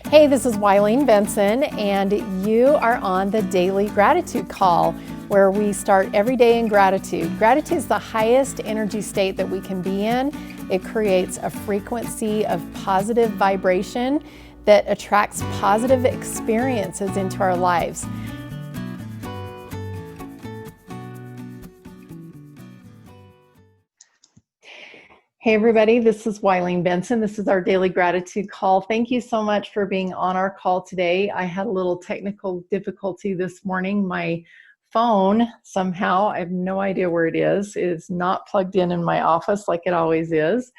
Hey, this is Wileen Benson, and you are on the Daily Gratitude Call, where we start every day in gratitude. Gratitude is the highest energy state that we can be in. It creates a frequency of positive vibration that attracts positive experiences into our lives. Hey everybody, this is Wileen Benson. This is our Daily Gratitude Call. Thank you so much for being on our call today. I had a little technical difficulty this morning. My phone, somehow, I have no idea where it is not plugged in my office like it always is.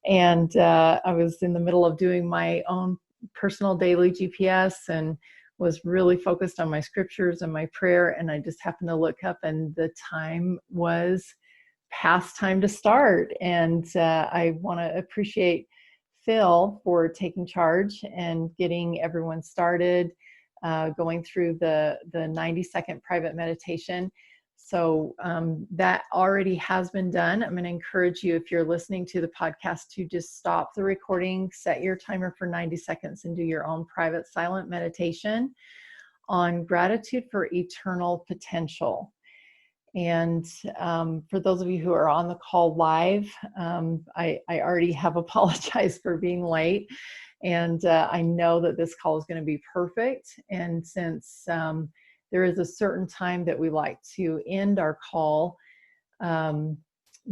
And I was in the middle of doing my own personal daily GPS and was really focused on my scriptures and my prayer. And I just happened to look up and the time was past time to start. And I want to appreciate Phil for taking charge and getting everyone started, going through the 90-second private meditation. So that already has been done. I'm going to encourage you, if you're listening to the podcast, to just stop the recording, set your timer for 90 seconds, and do your own private silent meditation on gratitude for eternal potential. And for those of you who are on the call live, I already have apologized for being late. And I know that this call is going to be perfect. And since there is a certain time that we like to end our call,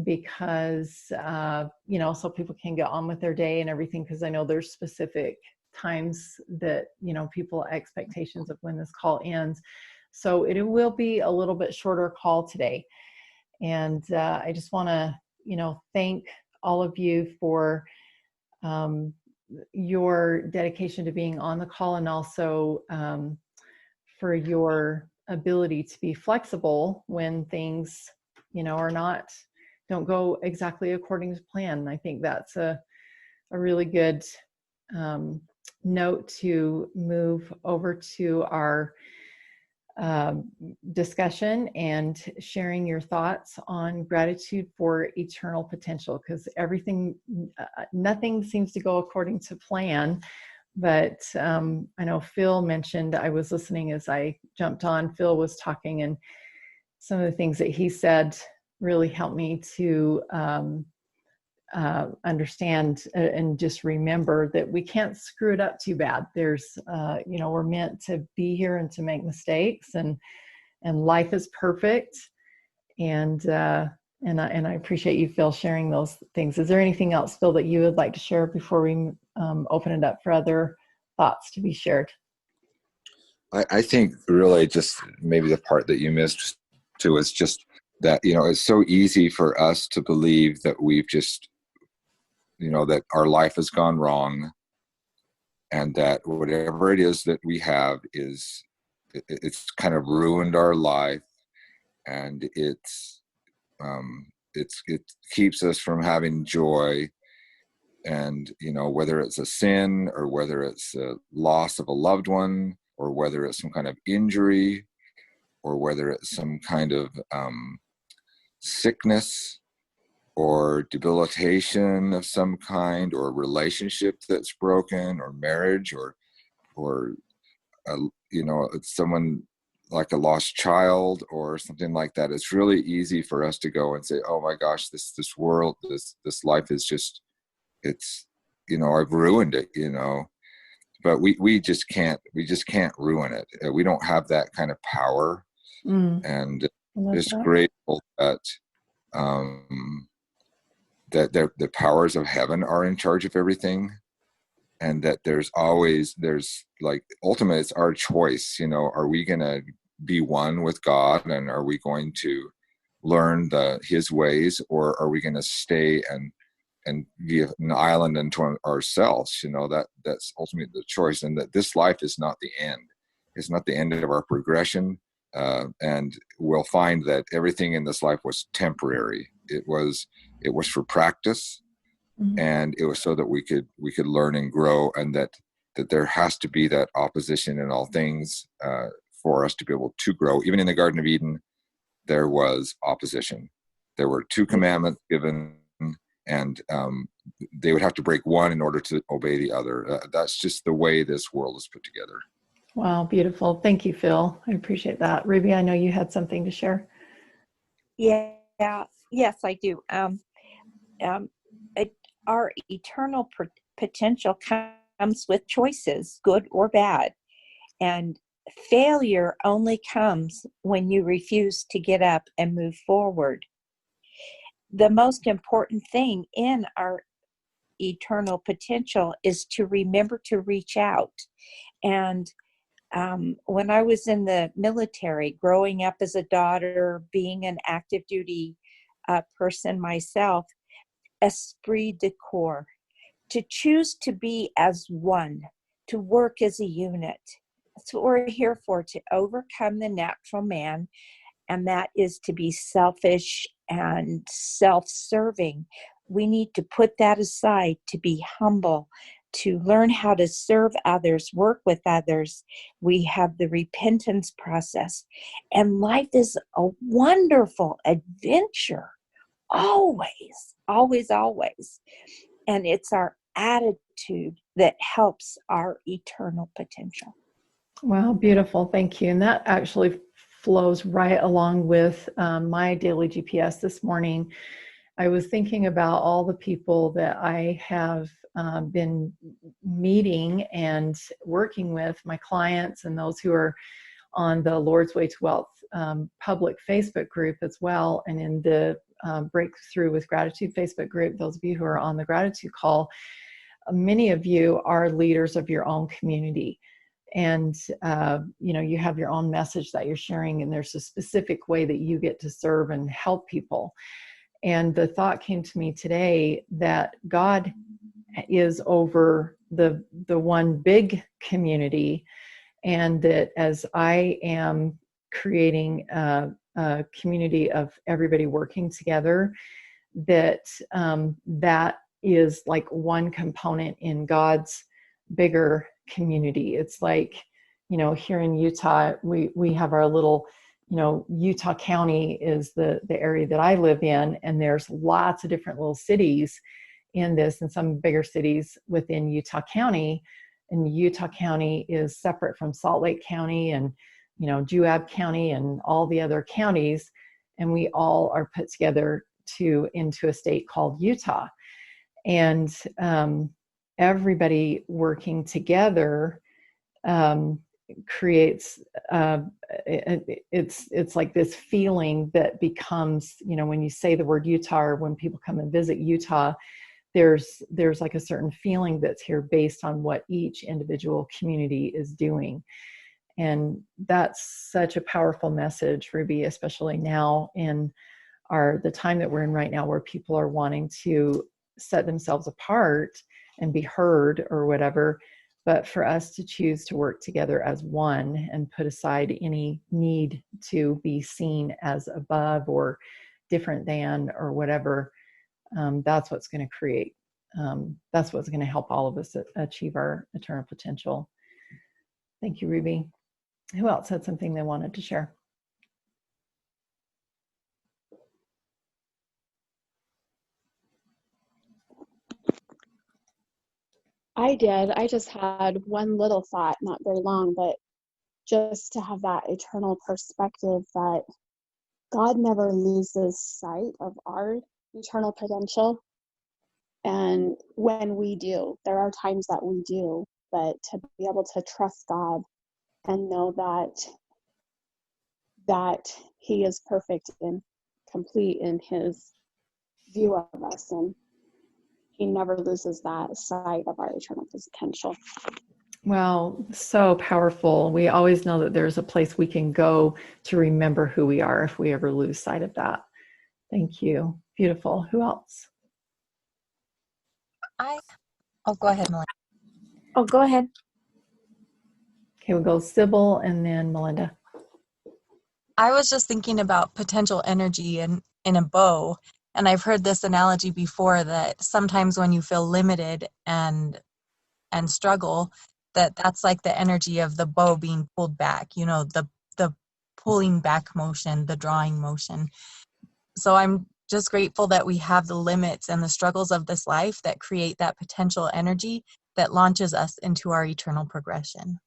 because, so people can get on with their day and everything, because I know there's specific times that, people expectations of when this call ends. So it will be a little bit shorter call today. And I just want to, thank all of you for your dedication to being on the call, and also for your ability to be flexible when things, don't go exactly according to plan. I think that's a really good note to move over to our discussion and sharing your thoughts on gratitude for eternal potential, because nothing seems to go according to plan. But I know Phil mentioned, I was listening as I jumped on, Phil was talking, and some of the things that he said really helped me to understand and just remember that we can't screw it up too bad. There's, we're meant to be here and to make mistakes, and life is perfect. And I appreciate you, Phil, sharing those things. Is there anything else, Phil, that you would like to share before we open it up for other thoughts to be shared? I think really just maybe the part that you missed too is just that, it's so easy for us to believe that we've just, that our life has gone wrong, and that whatever it is that we have it's kind of ruined our life, and it keeps us from having joy. And, whether it's a sin, or whether it's a loss of a loved one, or whether it's some kind of injury, or whether it's some kind of sickness or debilitation of some kind, or a relationship that's broken, or marriage, or it's someone like a lost child or something like that. It's really easy for us to go and say, oh my gosh, this world, this life is just, it's, I've ruined it, but we just can't ruin it. We don't have that kind of power. And just grateful that that the powers of heaven are in charge of everything, and that there's like, ultimately it's our choice. Are we going to be one with God, and are we going to learn his ways, or are we going to stay and be an island unto ourselves? That's ultimately the choice. And that this life is not the end. It's not the end of our progression. And we'll find that everything in this life was temporary. It was for practice, and it was so that we could learn and grow, and that there has to be that opposition in all things for us to be able to grow. Even in the Garden of Eden, there was opposition. There were 2 commandments given, and they would have to break one in order to obey the other. That's just the way this world is put together. Wow, beautiful. Thank you, Phil. I appreciate that. Ruby, I know you had something to share. Yeah, yes, I do. Our eternal potential comes with choices, good or bad. And failure only comes when you refuse to get up and move forward. The most important thing in our eternal potential is to remember to reach out. And when I was in the military, growing up as a daughter, being an active duty person myself, esprit de corps, to choose to be as one, to work as a unit. That's what we're here for, to overcome the natural man, and that is to be selfish and self-serving. We need to put that aside, to be humble, to learn how to serve others, work with others. We have the repentance process. And life is a wonderful adventure. Always, always, always. And it's our attitude that helps our eternal potential. Wow, beautiful. Thank you. And that actually flows right along with my daily GPS this morning. I was thinking about all the people that I have been meeting and working with, my clients and those who are on the Lord's Way to Wealth public Facebook group as well, and in the Breakthrough with Gratitude Facebook group. Those of you who are on the gratitude call, many of you are leaders of your own community. And, you have your own message that you're sharing, and there's a specific way that you get to serve and help people. And the thought came to me today that God is over the one big community, and that as I am creating a community of everybody working together, that that is like one component in God's bigger community. It's like, here in Utah, we have our little, Utah County is the area that I live in, and there's lots of different little cities in this, and some bigger cities within Utah County. And Utah County is separate from Salt Lake County and, Juab County and all the other counties. And we all are put together into a state called Utah. And everybody working together creates it's like this feeling that becomes, when you say the word Utah, or when people come and visit Utah, there's like a certain feeling that's here based on what each individual community is doing. And that's such a powerful message, Ruby, especially now in the time that we're in right now, where people are wanting to set themselves apart and be heard or whatever, but for us to choose to work together as one and put aside any need to be seen as above or different than or whatever, that's what's going to create, that's what's going to help all of us achieve our eternal potential. Thank you, Ruby. Who else had something they wanted to share? I did. I just had one little thought, not very long, but just to have that eternal perspective that God never loses sight of our eternal potential. And when we do, there are times that we do, but to be able to trust God and know that He is perfect and complete in His view of us, and He never loses that sight of our eternal potential. Well, so powerful. We always know that there's a place we can go to remember who we are if we ever lose sight of that. Thank you. Beautiful. Who else? Go ahead, Melinda. Oh, go ahead. Okay, we'll go Sybil and then Melinda. I was just thinking about potential energy in a bow. And I've heard this analogy before, that sometimes when you feel limited and struggle, that's like the energy of the bow being pulled back, the pulling back motion, the drawing motion. So I'm just grateful that we have the limits and the struggles of this life that create that potential energy that launches us into our eternal progression.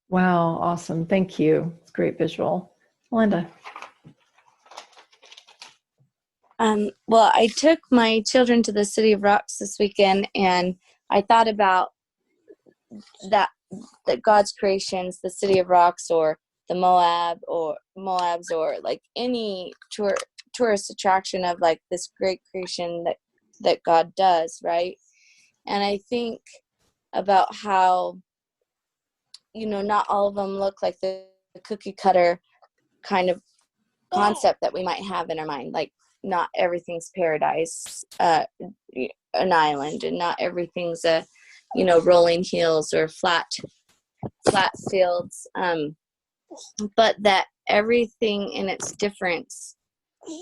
Wow, awesome. Thank you. It's a great visual. Linda. Well, I took my children to the City of Rocks this weekend, and I thought about that God's creations, the City of Rocks, or the Moabs, or like any tourist attraction of like this great creation that God does, right? And I think about how, not all of them look like the cookie cutter kind of concept that we might have in our mind. Like, not everything's paradise, an island, and not everything's rolling hills or flat fields, but that everything in its difference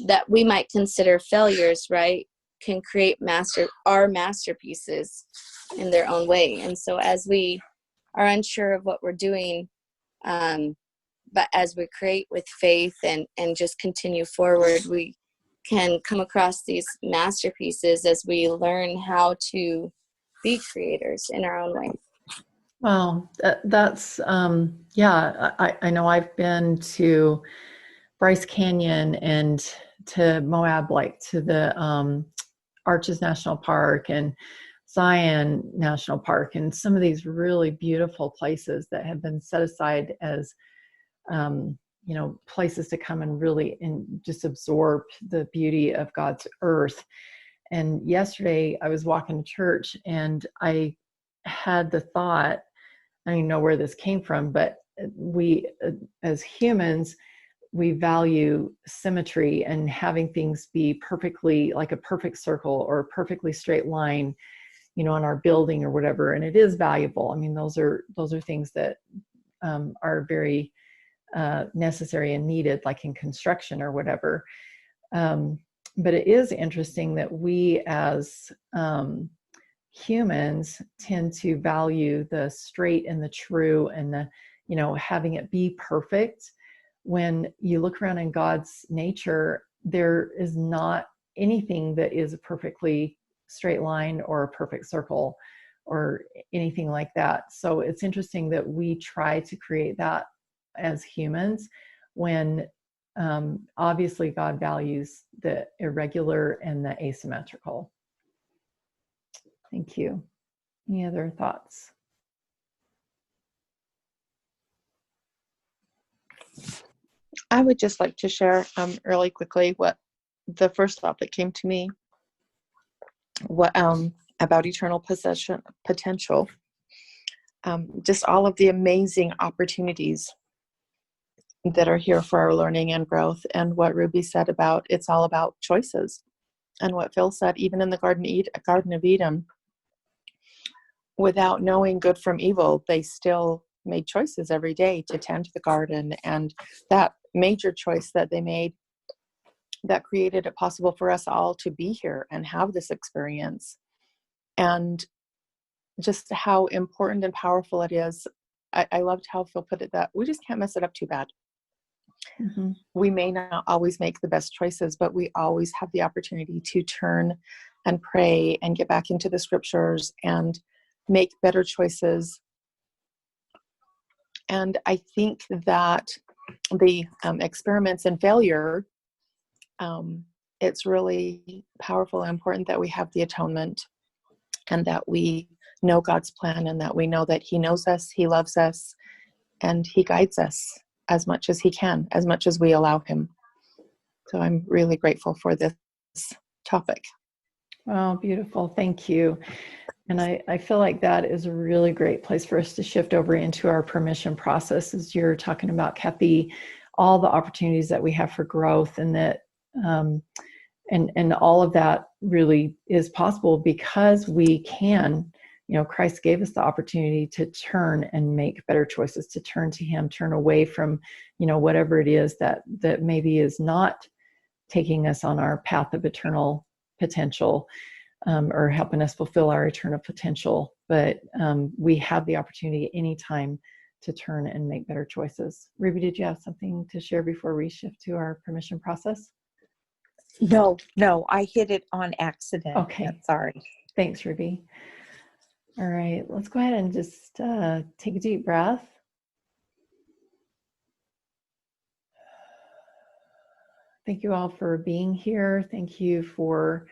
that we might consider failures, right, can create our masterpieces in their own way. And so as we are unsure of what we're doing, but as we create with faith and just continue forward, we can come across these masterpieces as we learn how to be creators in our own way. Wow, that's yeah. I know I've been to Bryce Canyon and to Moab, like to the Arches National Park and Zion National Park, and some of these really beautiful places that have been set aside as places to come and really just absorb the beauty of God's earth. And yesterday I was walking to church and I had the thought, I don't even know where this came from, but we as humans, we value symmetry and having things be perfectly like a perfect circle or a perfectly straight line, on our building or whatever. And it is valuable. I mean, those are things that are very necessary and needed, like in construction or whatever. But it is interesting that we as humans tend to value the straight and the true and the, having it be perfect. When you look around in God's nature, there is not anything that is a perfectly straight line or a perfect circle or anything like that. So it's interesting that we try to create that as humans when obviously God values the irregular and the asymmetrical. Thank you. Any other thoughts? I would just like to share really quickly what the first thought that came to me about eternal potential. Just all of the amazing opportunities that are here for our learning and growth, and what Ruby said about it's all about choices, and what Phil said, even in the Garden of Eden, without knowing good from evil, they still made choices every day to tend the garden, and that major choice that they made that created it possible for us all to be here and have this experience. And just how important and powerful it is. I loved how Phil put it, that we just can't mess it up too bad. Mm-hmm. We may not always make the best choices, but we always have the opportunity to turn and pray and get back into the scriptures and make better choices. And I think that the experiments in failure, it's really powerful and important that we have the atonement, and that we know God's plan, and that we know that He knows us, He loves us, and He guides us as much as He can, as much as we allow Him. So I'm really grateful for this topic. Oh, beautiful. Thank you. And I feel like that is a really great place for us to shift over into our permission process, as you're talking about, Kathy, all the opportunities that we have for growth, and that and all of that really is possible because we can, Christ gave us the opportunity to turn and make better choices, to turn to Him, turn away from, whatever it is that maybe is not taking us on our path of eternal potential, or helping us fulfill our eternal potential. But we have the opportunity anytime to turn and make better choices. Ruby, did you have something to share before we shift to our permission process? No, I hit it on accident. Okay. Sorry. Thanks, Ruby. All right, let's go ahead and just take a deep breath. Thank you all for being here. Thank you for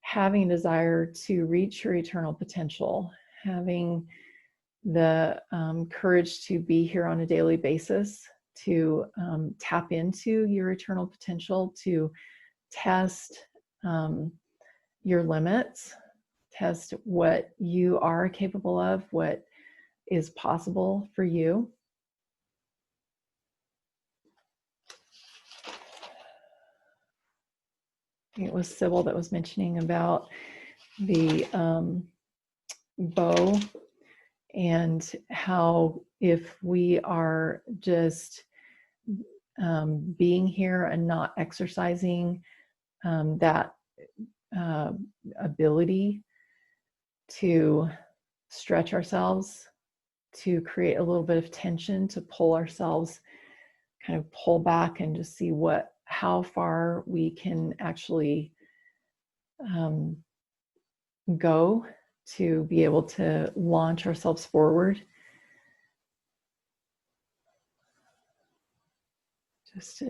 having a desire to reach your eternal potential, having the courage to be here on a daily basis, to tap into your eternal potential, to test your limits, test what you are capable of, what is possible for you. It was Sybil that was mentioning about the bow, and how if we are just being here and not exercising that ability to stretch ourselves, to create a little bit of tension, to pull ourselves, kind of pull back and just see how far we can actually go to be able to launch ourselves forward. Just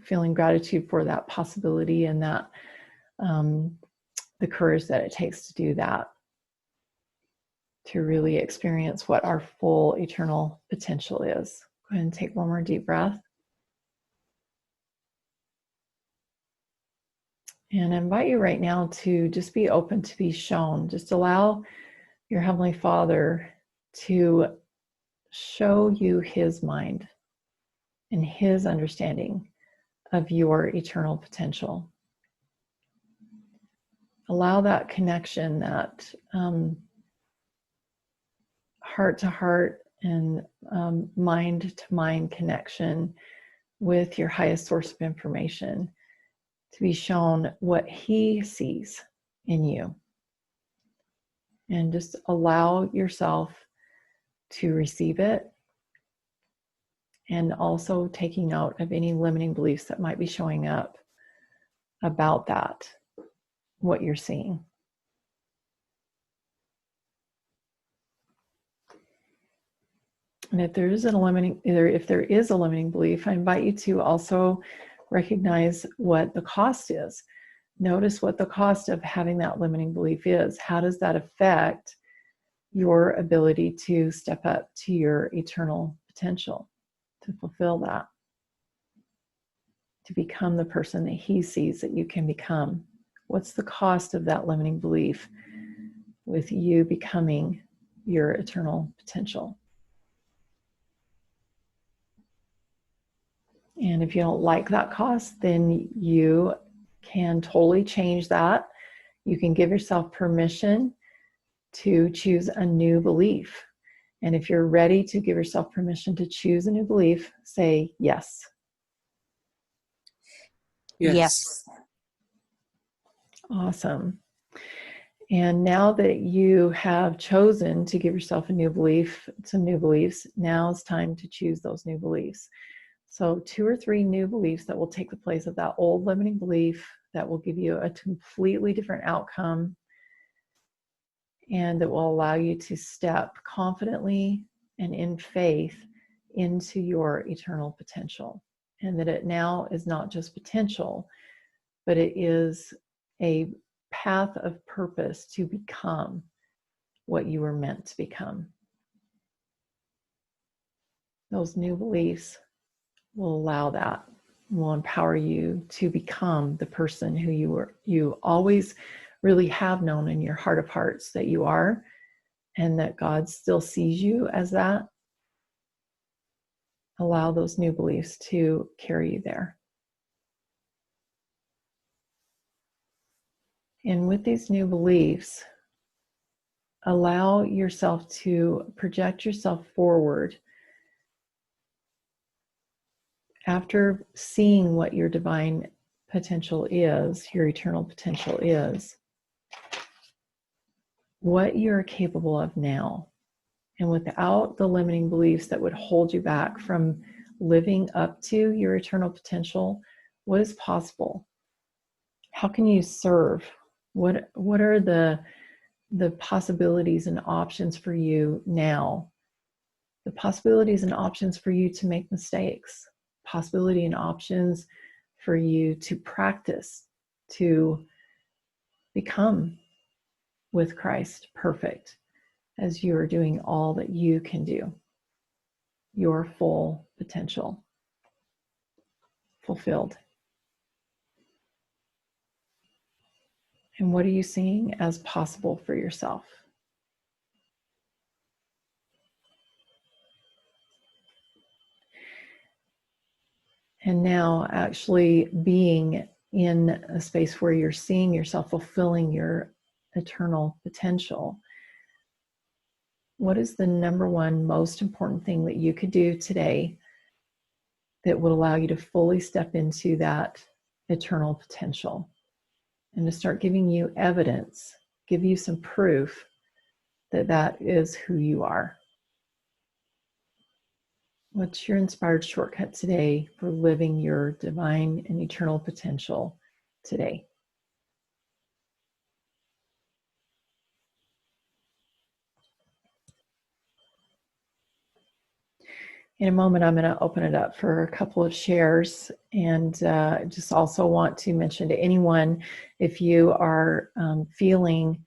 feeling gratitude for that possibility and that the courage that it takes to do that, to really experience what our full eternal potential is. Go ahead and take one more deep breath. And I invite you right now to just be open to be shown. Just allow your Heavenly Father to show you His mind and His understanding of your eternal potential. Allow that connection, that heart to heart and mind to mind connection with your highest source of information, to be shown what He sees in you. And just allow yourself to receive it, and also taking note of any limiting beliefs that might be showing up about that, what you're seeing. And if there is a limiting belief, I invite you to also recognize what the cost is. Notice what the cost of having that limiting belief is. How does that affect your ability to step up to your eternal potential, to fulfill that, to become the person that He sees that you can become? What's the cost of that limiting belief with you becoming your eternal potential? And if you don't like that cost, then you can totally change that. You can give yourself permission to choose a new belief. And if you're ready to give yourself permission to choose a new belief, say yes. Yes. Awesome. And now that you have chosen to give yourself a new belief, some new beliefs, now it's time to choose those new beliefs. So 2 or 3 new beliefs that will take the place of that old limiting belief, that will give you a completely different outcome, and that will allow you to step confidently and in faith into your eternal potential. And that it now is not just potential, but it is a path of purpose to become what you were meant to become. Those new beliefs will allow that, will empower you to become the person who you always really have known in your heart of hearts that you are, and that God still sees you as that. Allow those new beliefs to carry you there. And with these new beliefs, allow yourself to project yourself forward. After seeing what your divine potential is, your eternal potential is, what you're capable of now, and without the limiting beliefs that would hold you back from living up to your eternal potential, what is possible? How can you serve? What are the possibilities and options for you now? The possibilities and options for you to make mistakes, possibility and options for you to practice, to become with Christ perfect as you are doing all that you can do, your full potential fulfilled. And what are you seeing as possible for yourself? And now actually being in a space where you're seeing yourself fulfilling your eternal potential. What is the number one most important thing that you could do today that would allow you to fully step into that eternal potential and to start giving you evidence, give you some proof that that is who you are? What's your inspired shortcut today for living your divine and eternal potential today? In a moment, I'm going to open it up for a couple of shares, and just also want to mention to anyone, if you are feeling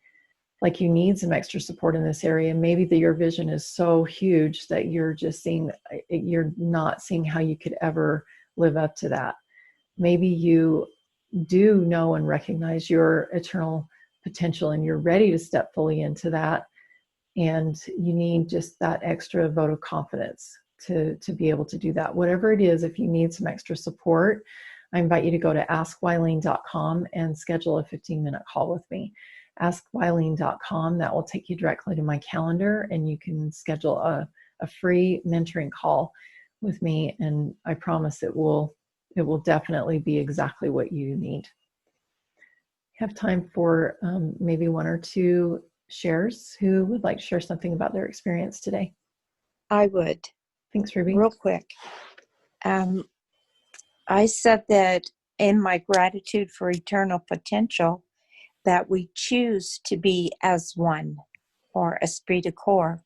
like you need some extra support in this area, maybe your vision is so huge that you're not seeing how you could ever live up to that. Maybe you do know and recognize your eternal potential and you're ready to step fully into that, and you need just that extra vote of confidence to be able to do that. Whatever it is, if you need some extra support, I invite you to go to askwylene.com and schedule a 15-minute call with me. Askwylene.com, that will take you directly to my calendar, and you can schedule a free mentoring call with me, and I promise it will definitely be exactly what you need. Have time for maybe one or two shares. Who would like to share something about their experience today? I would. Thanks, Ruby. Real quick. I said that in my gratitude for eternal potential, that we choose to be as one, or esprit de corps.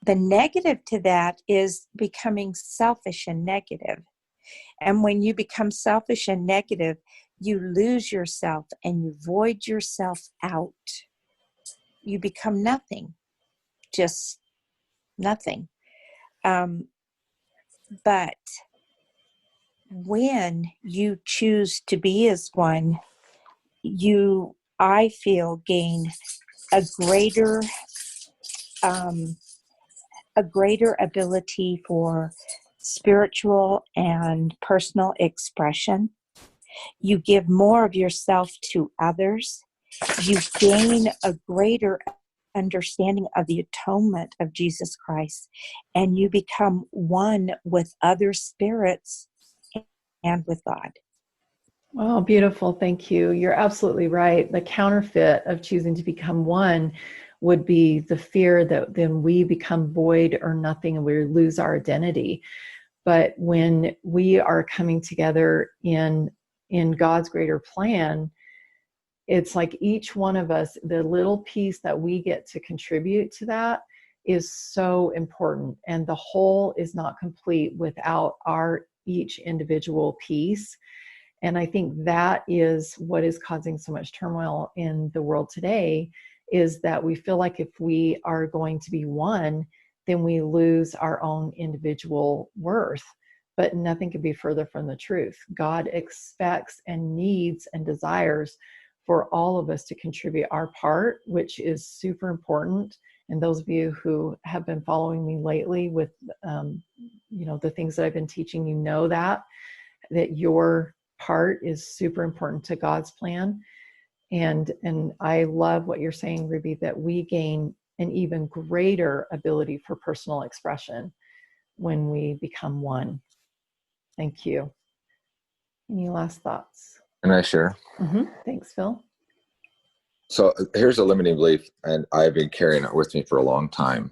The negative to that is becoming selfish and negative. And when you become selfish and negative, you lose yourself and you void yourself out. You become nothing, just nothing. But when you choose to be as one, you, I feel, gain a greater ability for spiritual and personal expression. You give more of yourself to others. You gain a greater understanding of the atonement of Jesus Christ, and you become one with other spirits and with God. Oh, beautiful. Thank you. You're absolutely right. The counterfeit of choosing to become one would be the fear that then we become void or nothing and we lose our identity. But when we are coming together in God's greater plan, it's like each one of us, the little piece that we get to contribute to that is so important. And the whole is not complete without our each individual piece. And I think that is what is causing so much turmoil in the world today, is that we feel like if we are going to be one, then we lose our own individual worth. But nothing could be further from the truth. God expects and needs and desires for all of us to contribute our part, which is super important. And those of you who have been following me lately with, the things that I've been teaching, that your part is super important to God's plan. And I love what you're saying, Ruby, that we gain an even greater ability for personal expression when we become one. Thank you. Any last thoughts? Can I share? Mm-hmm. Thanks, Phil. So here's a limiting belief, and I've been carrying it with me for a long time.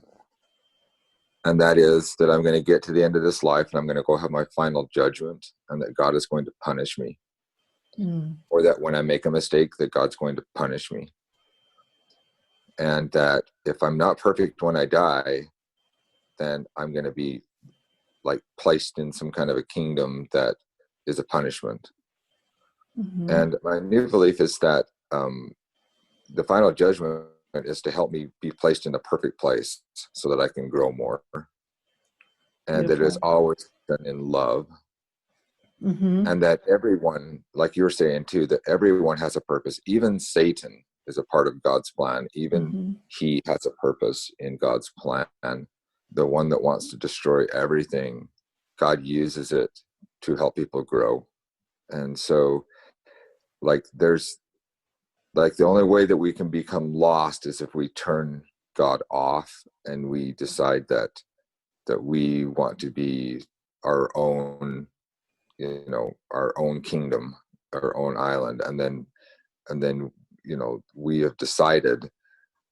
And that is that I'm going to get to the end of this life and I'm going to go have my final judgment, and that God is going to punish me. Mm. or that when I make a mistake, that God's going to punish me. And that if I'm not perfect when I die, then I'm going to be like placed in some kind of a kingdom that is a punishment. Mhm. And my new belief is that the final judgment is to help me be placed in a perfect place so that I can grow more. And that it's Beautiful. always done in love. Mhm. And that everyone, like you're saying too, that everyone has a purpose. Even Satan is a part of God's plan. Even Mhm. he has a purpose in God's plan. The one that wants to destroy everything, God uses it to help people grow. And so, like, there's like the only way that we can become lost is if we turn God off and we decide that we want to be our own, our own kingdom, our own island. And then we have decided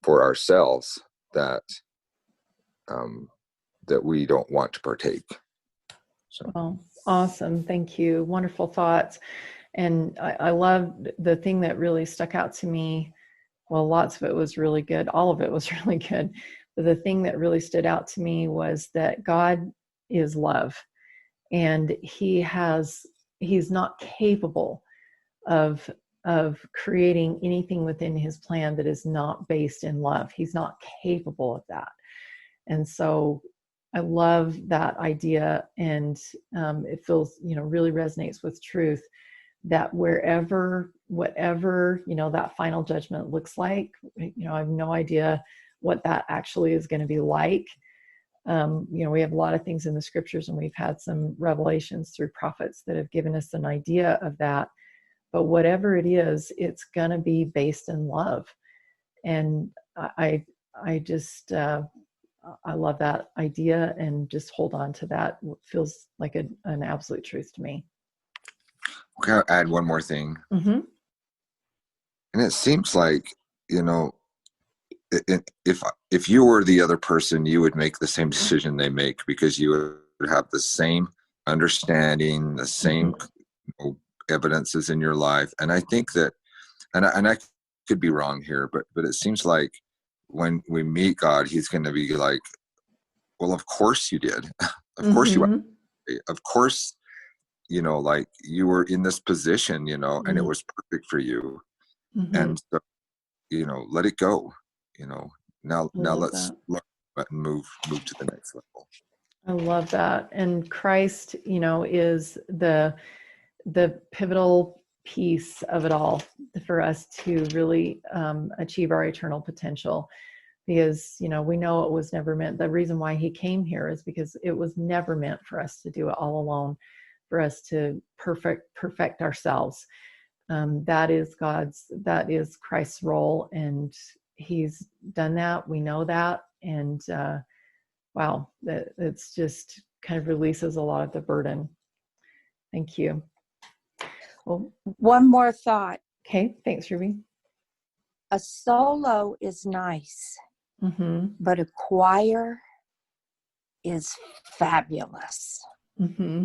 for ourselves that that we don't want to partake. So Well, awesome. Thank you. Wonderful thoughts. And I love the thing that really stuck out to me. Well, lots of it was really good. All of it was really good. But the thing that really stood out to me was that God is love, and he's not capable of creating anything within his plan that is not based in love. He's not capable of that. And so I love that idea, and it feels, really resonates with truth, that whatever that final judgment looks like, I have no idea what that actually is going to be like. We have a lot of things in the scriptures, and we've had some revelations through prophets that have given us an idea of that. But whatever it is, it's going to be based in love. And I just, I love that idea, and just hold on to that. It feels like an absolute truth to me. okay, I'll add one more thing. Mm-hmm. And it seems like, if you were the other person, you would make the same decision they make, because you would have the same understanding, the same evidences in your life. And I think that, and I could be wrong here, but it seems like when we meet God, he's going to be like, well, of course you did. Of course you, of course, like you were in this position, and it was perfect for you. Mm-hmm. And so, let it go, now let's that. look and move to the next level. I love that. And Christ, is the pivotal piece of it all for us to really achieve our eternal potential. Because, we know it was never meant, the reason why he came here is because it was never meant for us to do it all alone, for us to perfect ourselves. That is Christ's role, and he's done that. We know that. And wow, it's just kind of releases a lot of the burden. Thank you. Well, One more thought. okay, thanks, Ruby. A solo is nice, Mm-hmm. but a choir is fabulous. Mm-hmm.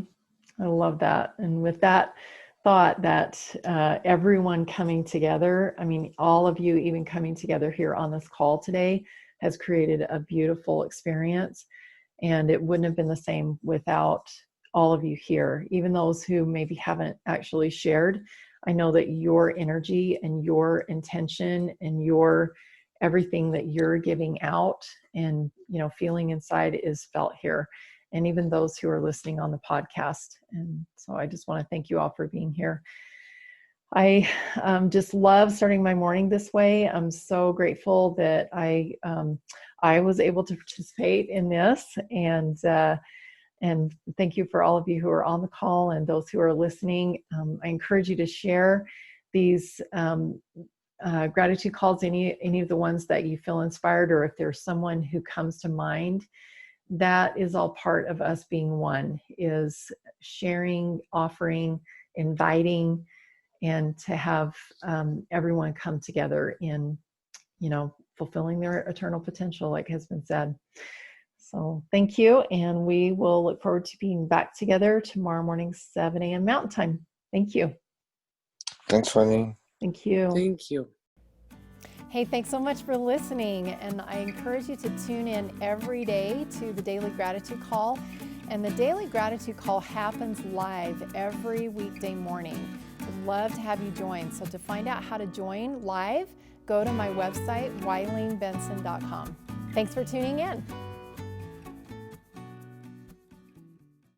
I love that. And with that thought, that everyone coming together, all of you even coming together here on this call today, has created a beautiful experience. And it wouldn't have been the same without all of you here, even those who maybe haven't actually shared. I know that your energy and your intention and your everything that you're giving out and feeling inside is felt here, and even those who are listening on the podcast. And so I just want to thank you all for being here. I just love starting my morning this way. I'm so grateful that I was able to participate in this, and thank you for all of you who are on the call and those who are listening. I encourage you to share these gratitude calls, any of the ones that you feel inspired, or if there's someone who comes to mind. That is all part of us being one, is sharing, offering, inviting, and to have everyone come together in, fulfilling their eternal potential, like has been said. So thank you. And we will look forward to being back together tomorrow morning, 7 a.m. Mountain Time. Thank you. Thanks, Eileen. Thank you. Thank you. Hey, thanks so much for listening. And I encourage you to tune in every day to the Daily Gratitude Call. And the Daily Gratitude Call happens live every weekday morning. I'd love to have you join. So to find out how to join live, go to my website, WileenBenson.com. Thanks for tuning in.